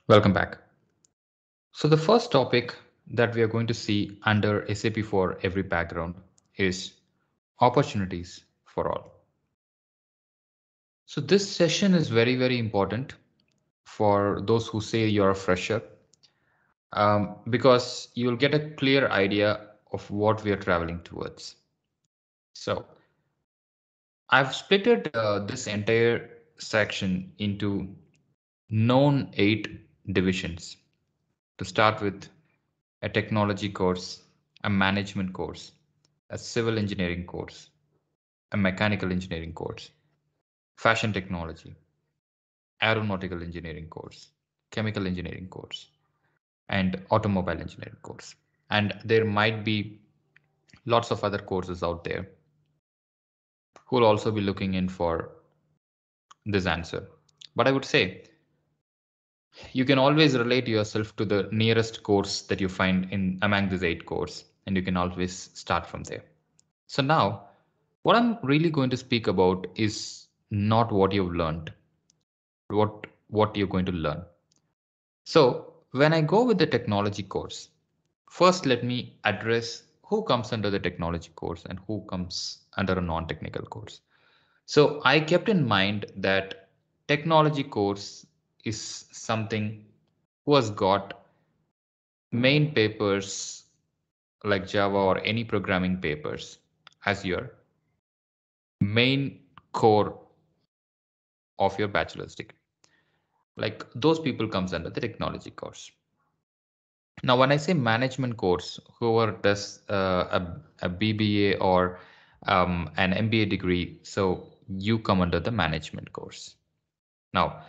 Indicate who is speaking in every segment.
Speaker 1: Welcome back. So the first topic that we are going to see under SAP for every background is opportunities for all. So this session is very, very important for those who say you're a fresher, because you'll get a clear idea of what we are traveling towards. So I've splitted this entire section into known 8 divisions. To start with, a technology course, a management course, a civil engineering course, a mechanical engineering course, fashion technology, aeronautical engineering course, chemical engineering course, and automobile engineering course. And there might be lots of other courses out there who will also be looking in for this answer. But I would say you can always relate yourself to the nearest course that you find in among these 8 courses, and you can always start from there. So now, what I'm really going to speak about is not what you've learned, what you're going to learn. So when I go with the technology course, first let me address who comes under the technology course and who comes under a non-technical course. So I kept in mind that technology course is something who has got main papers like Java or any programming papers as your main core of your bachelor's degree. Like those people comes under the technology course. Now, when I say management course, whoever does a BBA or an MBA degree, so you come under the management course. Now,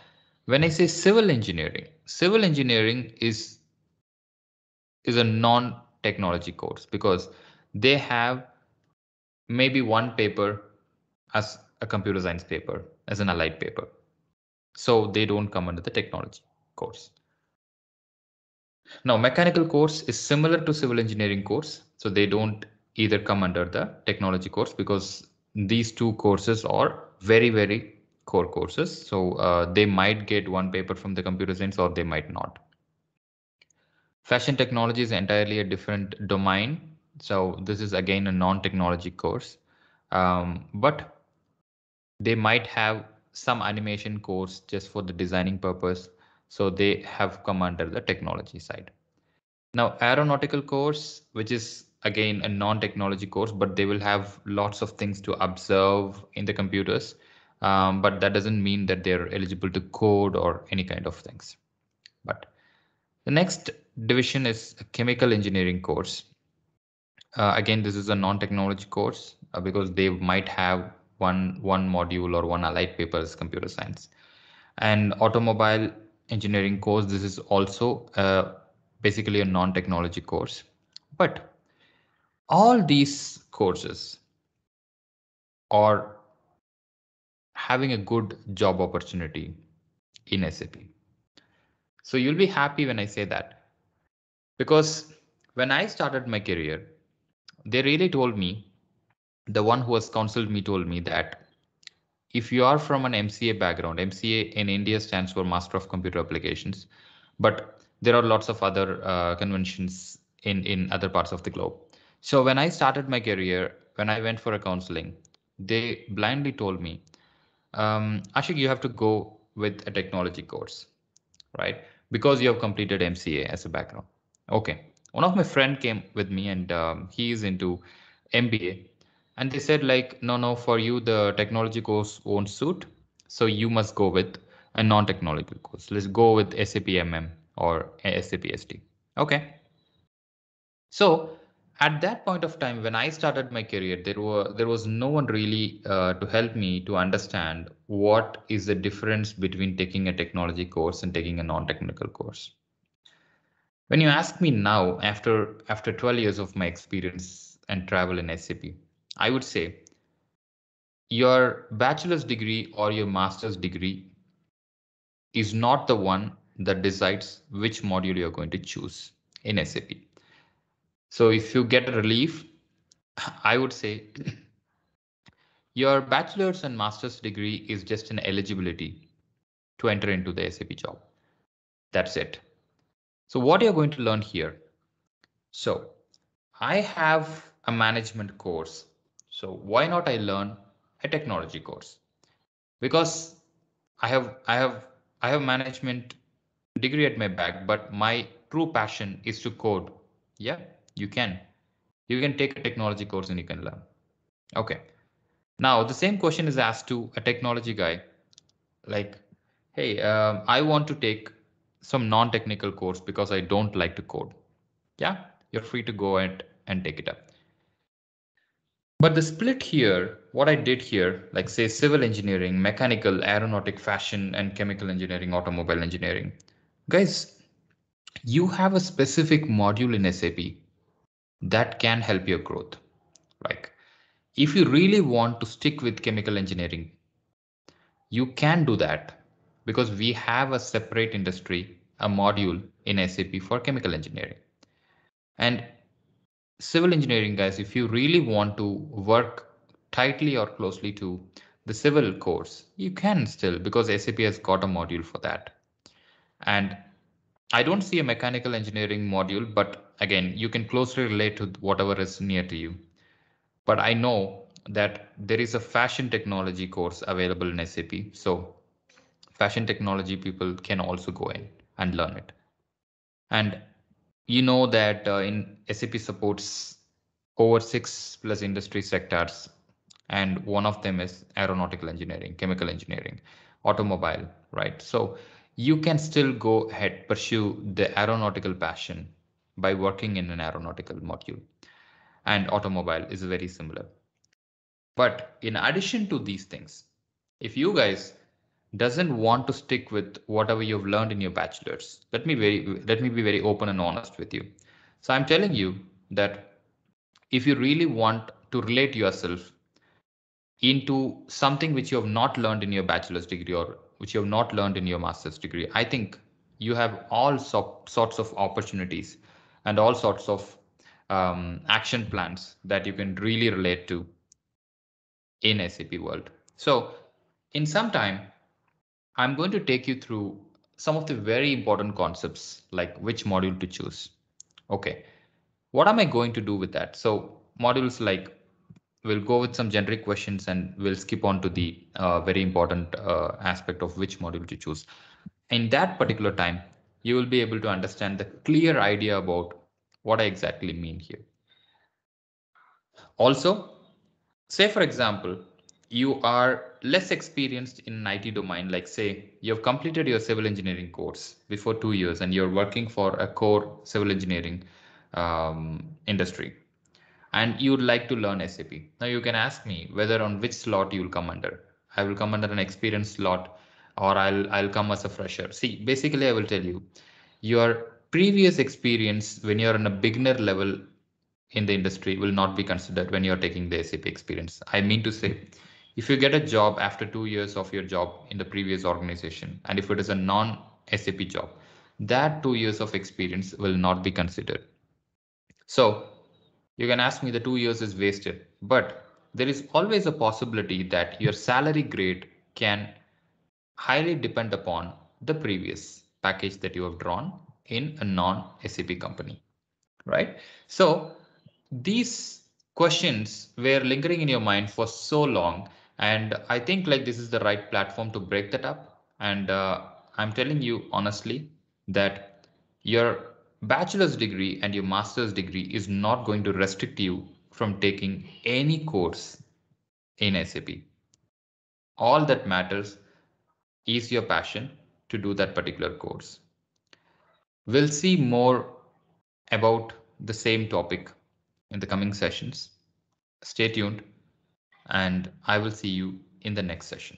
Speaker 1: when I say civil engineering is a non-technology course because they have maybe one paper as a computer science paper as an allied paper. So they don't come under the technology course. Now, mechanical course is similar to civil engineering course. So they don't either come under the technology course because these two courses are very, very core courses. So they might get one paper from the computer science or they might not. Fashion technology is entirely a different domain. So this is again a non-technology course. But they might have some animation course just for the designing purpose. So they have come under the technology side. Now, aeronautical course, which is again a non-technology course, but they will have lots of things to observe in the computers. But that doesn't mean that they're eligible to code or any kind of things. But the next division is a chemical engineering course. Again, this is a non-technology course because they might have one module or one allied paper as computer science. And automobile engineering course, this is also basically a non-technology course. But all these courses are having a good job opportunity in SAP. So you'll be happy when I say that because when I started my career, they really told me, the one who has counseled me told me that if you are from an MCA background, MCA in India stands for Master of Computer Applications, but there are lots of other conventions in other parts of the globe. So when I started my career, when I went for a counseling, they blindly told me, Ashik, you have to go with a technology course, right? Because you have completed MCA as a background. Okay. One of my friend came with me and he is into MBA. And they said like, no, for you, the technology course won't suit. So you must go with a non-technological course. Let's go with SAP MM or SAP SD. Okay. So at that point of time, when I started my career, there was no one really to help me to understand what is the difference between taking a technology course and taking a non-technical course. When you ask me now, after 12 years of my experience and travel in SAP, I would say your bachelor's degree or your master's degree is not the one that decides which module you're going to choose in SAP. So if you get a relief, I would say your bachelor's and master's degree is just an eligibility to enter into the SAP job. That's it. So what you're going to learn here. So I have a management course. So why not I learn a technology course? Because I have I have I have management degree at my back, but my true passion is to code. Yeah, you can. You can take a technology course and you can learn. Okay. Now the same question is asked to a technology guy, like, hey, I want to take some non-technical course because I don't like to code. Yeah, you're free to go and take it up. But the split here, what I did here, like say civil engineering, mechanical, aeronautic, fashion, and chemical engineering, automobile engineering. Guys, you have a specific module in SAP that can help your growth. Like if you really want to stick with chemical engineering, you can do that because we have a separate industry, a module in SAP for chemical engineering. And civil engineering, guys, if you really want to work tightly or closely to the civil course, you can still, because SAP has got a module for that. And I don't see a mechanical engineering module, but again, you can closely relate to whatever is near to you. But I know that there is a fashion technology course available in SAP. So fashion technology people can also go in and learn it. And you know that in SAP supports over 6+ industry sectors, and one of them is aeronautical engineering, chemical engineering, automobile, right? So you can still go ahead, pursue the aeronautical passion by working in an aeronautical module, and automobile is very similar. But in addition to these things, if you guys doesn't want to stick with whatever you've learned in your bachelor's, let me be very open and honest with you. So I'm telling you that if you really want to relate yourself into something which you have not learned in your bachelor's degree or which you have not learned in your master's degree, I think you have all sorts of opportunities and all sorts of action plans that you can really relate to in SAP world. So in some time, I'm going to take you through some of the very important concepts, like which module to choose. Okay, what am I going to do with that? So modules like, we'll go with some generic questions and we'll skip on to the very important aspect of which module to choose. In that particular time, you will be able to understand the clear idea about what I exactly mean here. Also, say for example, you are less experienced in an IT domain, like say you have completed your civil engineering course before 2 years and you're working for a core civil engineering industry and you would like to learn SAP. Now you can ask me whether on which slot you will come under. I will come under an experienced slot or I'll come as a fresher. See, basically I will tell you your previous experience when you're on a beginner level in the industry will not be considered when you're taking the SAP experience. I mean to say, if you get a job after 2 years of your job in the previous organization, and if it is a non-SAP job, that 2 years of experience will not be considered. So you can ask me the 2 years is wasted, but there is always a possibility that your salary grade can highly depend upon the previous package that you have drawn in a non-SAP company, right? So these questions were lingering in your mind for so long, and I think like this is the right platform to break that up. And I'm telling you honestly that your bachelor's degree and your master's degree is not going to restrict you from taking any course in SAP. All that matters is your passion to do that particular course. We'll see more about the same topic in the coming sessions. Stay tuned, and I will see you in the next session.